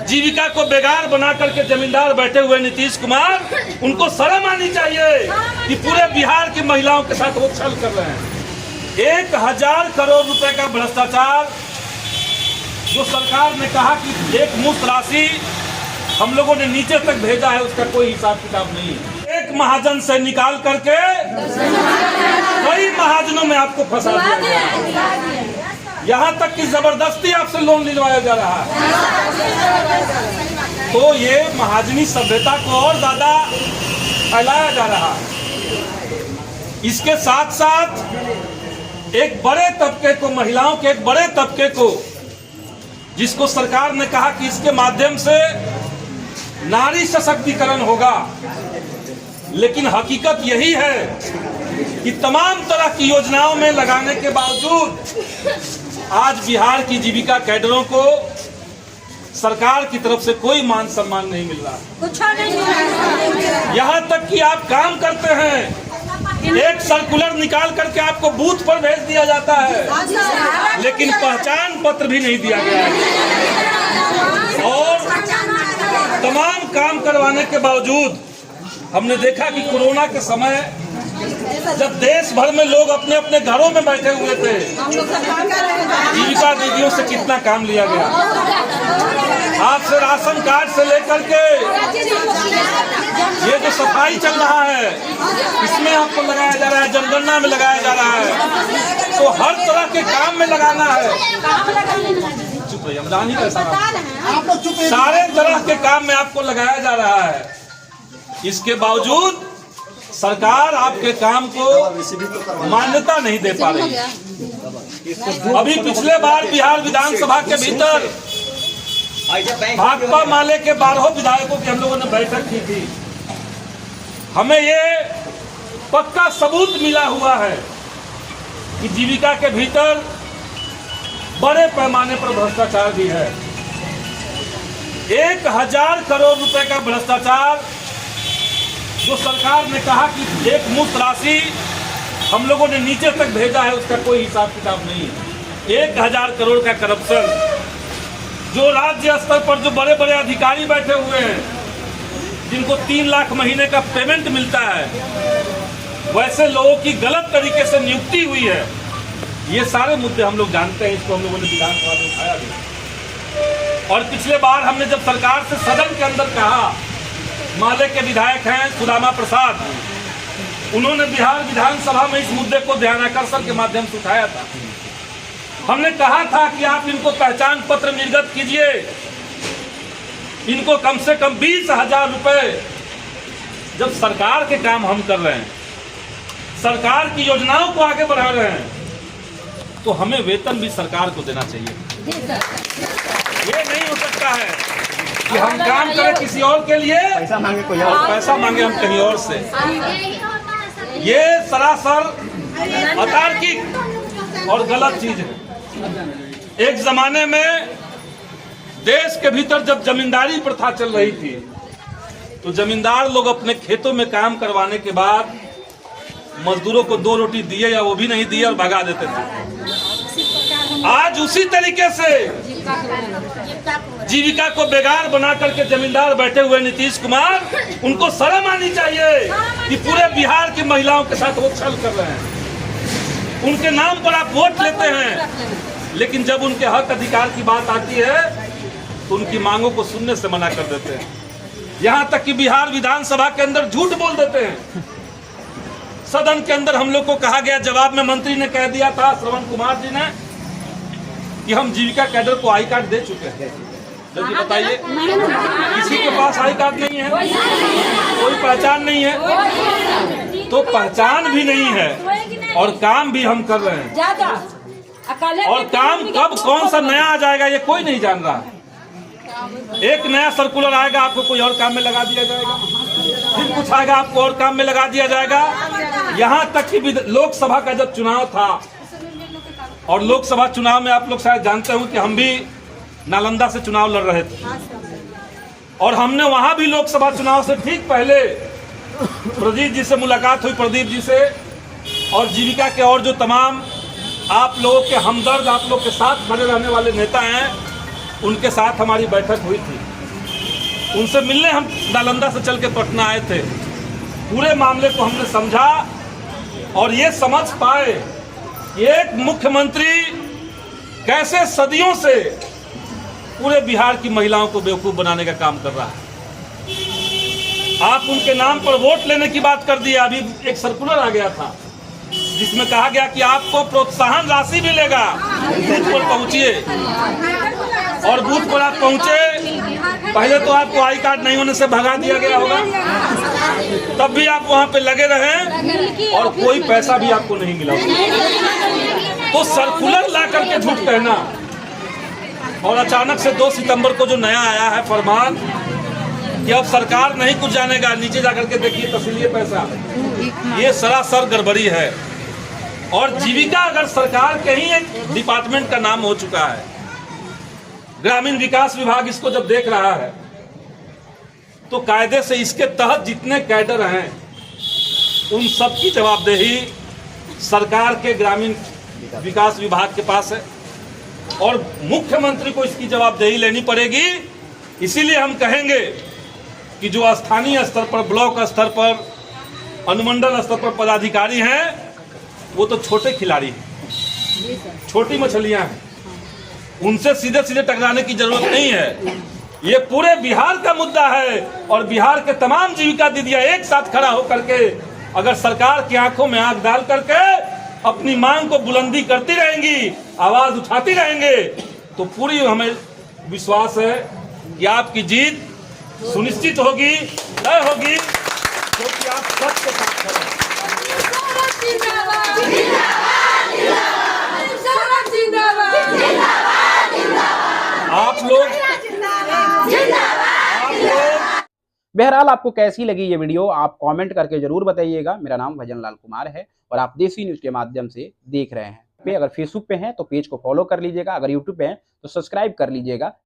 जीविका को बेगार बना करके जमींदार बैठे हुए नीतीश कुमार, उनको शर्म आनी चाहिए कि पूरे बिहार की महिलाओं के साथ वो छल कर रहे हैं। 1000 करोड़ रुपए का भ्रष्टाचार जो सरकार ने कहा कि एक मुश्त राशि हम लोगों ने नीचे तक भेजा है, उसका कोई हिसाब किताब नहीं है। एक महाजन से निकाल करके कई महाजनों में आपको फंसा दिया गया है। यहाँ तक कि जबरदस्ती आपसे लोन दिलवाया जा रहा है। तो ये महाजनी सभ्यता को और ज्यादा फैलाया जा रहा है। इसके साथ साथ एक बड़े तबके को, महिलाओं के एक बड़े तबके को, जिसको सरकार ने कहा कि इसके माध्यम से नारी सशक्तिकरण होगा, लेकिन हकीकत यही है कि तमाम तरह की योजनाओं में लगाने के बावजूद आज बिहार की जीविका कैडरों को सरकार की तरफ से कोई मान सम्मान नहीं मिल रहा। कुछ नहीं। यहाँ तक कि आप काम करते हैं, एक सर्कुलर निकाल करके आपको बूथ पर भेज दिया जाता है, लेकिन पहचान पत्र भी नहीं दिया गया है। और तमाम काम करवाने के बावजूद हमने देखा कि कोरोना के समय जब देश भर में लोग अपने अपने घरों में बैठे हुए थे, जीविका दीदियों से कितना काम लिया गया। आपसे राशन कार्ड से लेकर के ये जो सफाई चल रहा है, इसमें आपको लगाया जा रहा है, जनगणना में लगाया जा रहा है, तो हर तरह के काम में लगाना है। चुप रहिए, हम जान ही नहीं सकते। सारे तरह के काम में आपको लगाया जा रहा है। इसके बावजूद सरकार आपके काम को मान्यता नहीं दे पा रही है। अभी पिछले बार बिहार विधानसभा के भीतर भाकपा माले के 12 विधायकों की हम लोगों ने बैठक की थी। हमें ये पक्का सबूत मिला हुआ है कि जीविका के भीतर बड़े पैमाने पर भ्रष्टाचार भी है। 1000 करोड़ रुपए का भ्रष्टाचार जो सरकार ने कहा कि एक मुश्त राशि हम लोगों ने नीचे तक भेजा है, उसका कोई हिसाब किताब नहीं है। 1000 करोड़ का करप्शन, जो राज्य स्तर पर जो बड़े बड़े अधिकारी बैठे हुए हैं, जिनको 3 लाख महीने का पेमेंट मिलता है, वैसे लोगों की गलत तरीके से नियुक्ति हुई है। ये सारे मुद्दे हम लोग जानते हैं, इसको हम लोगों ने विधानसभा में उठाया भी। और पिछले बार हमने जब सरकार से सदन के अंदर कहा, माले के विधायक हैं सुदामा प्रसाद, उन्होंने बिहार विधानसभा में इस मुद्दे को ध्यानाकर्षण के माध्यम से उठाया था। हमने कहा था कि आप इनको पहचान पत्र निर्गत कीजिए, इनको कम से कम 20,000 रुपए। जब सरकार के काम हम कर रहे हैं, सरकार की योजनाओं को आगे बढ़ा रहे हैं, तो हमें वेतन भी सरकार को देना चाहिए। ये नहीं हो सकता है कि हम काम करें किसी और के लिए, पैसा मांगे कोई और, पैसा मांगे हम कहीं और से। ये सरासर अतार्किक और गलत चीज है। एक जमाने में देश के भीतर जब जमींदारी प्रथा चल रही थी, तो जमींदार लोग अपने खेतों में काम करवाने के बाद मजदूरों को 2 रोटी दिए या वो भी नहीं दिए और भगा देते थे। आज उसी तरीके से जीविका को बेगार बना करके जमींदार बैठे हुए नीतीश कुमार, उनको शर्म आनी चाहिए कि पूरे बिहार की महिलाओं के साथ वो छल कर रहे हैं। उनके नाम पर आप वोट लेते हैं, लेकिन जब उनके हक अधिकार की बात आती है तो उनकी मांगों को सुनने से मना कर देते हैं। यहाँ तक कि बिहार विधानसभा के अंदर झूठ बोल देते हैं। सदन के अंदर हम लोग को कहा गया, जवाब में मंत्री ने कह दिया था, श्रवण कुमार जी ने, कि हम जीविका कैडर को आई कार्ड दे चुके हैं। जल्दी बताइए, किसी के पास आई कार्ड नहीं है, कोई पहचान नहीं है, तो पहचान भी नहीं है और काम भी हम कर रहे हैं। और काम कब कौन सा नया आ जाएगा ये कोई नहीं जान रहा। एक नया सर्कुलर आएगा, आपको कोई और काम में लगा दिया जाएगा, फिर कुछ आएगा, आपको और काम में लगा दिया जाएगा। यहाँ तक कि लोकसभा का जब चुनाव था, और लोकसभा चुनाव में आप लोग शायद जानते हो कि हम भी नालंदा से चुनाव लड़ रहे थे, और हमने वहां भी लोकसभा चुनाव से ठीक पहले प्रदीप जी से मुलाकात हुई, प्रदीप जी से, और जीविका के और जो तमाम आप लोगों के हमदर्द, आप लोग के साथ खड़े रहने वाले नेता हैं, उनके साथ हमारी बैठक हुई थी। उनसे मिलने हम नालंदा से चल के पटना आए थे। पूरे मामले को हमने समझा और ये समझ पाए कि एक मुख्यमंत्री कैसे सदियों से पूरे बिहार की महिलाओं को बेवकूफ़ बनाने का काम कर रहा है। आप उनके नाम पर वोट लेने की बात कर दिया। अभी एक सर्कुलर आ गया था जिसमें कहा गया कि आपको प्रोत्साहन राशि मिलेगा, बूथ पर पहुंचिए। और बूथ पर आप पहुंचे, पहले तो आपको आई कार्ड नहीं होने से भगा दिया गया होगा, तब भी आप वहां पे लगे रहे और कोई पैसा भी आपको नहीं मिला। तो सर्कुलर ला करके झूठ कहना, और अचानक से 2 सितंबर को जो नया आया है फरमान कि अब सरकार नहीं कुछ जानेगा, नीचे जाकर के देखिए तस्लीय पैसा, ये सरासर गड़बड़ी है। और जीविका अगर सरकार के ही एक डिपार्टमेंट का नाम हो चुका है, ग्रामीण विकास विभाग इसको जब देख रहा है तो कायदे से इसके तहत जितने कैडर हैं उन सब की जवाबदेही सरकार के ग्रामीण विकास विभाग के पास है और मुख्यमंत्री को इसकी जवाबदेही लेनी पड़ेगी। इसीलिए हम कहेंगे कि जो स्थानीय स्तर पर, ब्लॉक स्तर पर, अनुमंडल स्तर पर पदाधिकारी हैं वो तो छोटे खिलाड़ी हैं, छोटी मछलियां हैं, उनसे सीधे सीधे टकराने की जरूरत नहीं है। ये पूरे बिहार का मुद्दा है और बिहार के तमाम जीविका दीदियां एक साथ खड़ा होकर के अगर सरकार की आंखों में आंख डाल करके अपनी मांग को बुलंदी करती रहेंगी, आवाज उठाती रहेंगे, तो पूरी हमें विश्वास है कि आपकी जीत सुनिश्चित होगी, तय होगी, क्योंकि आप सबके साथ खड़े हैं। आप लोग बहरहाल आपको कैसी लगी ये वीडियो आप कमेंट करके जरूर बताइएगा। मेरा नाम भजन लाल कुमार है और आप देसी न्यूज के माध्यम से देख रहे हैं। अगर फेसबुक पे हैं तो पेज को फॉलो कर लीजिएगा, अगर यूट्यूब पे हैं तो सब्सक्राइब कर लीजिएगा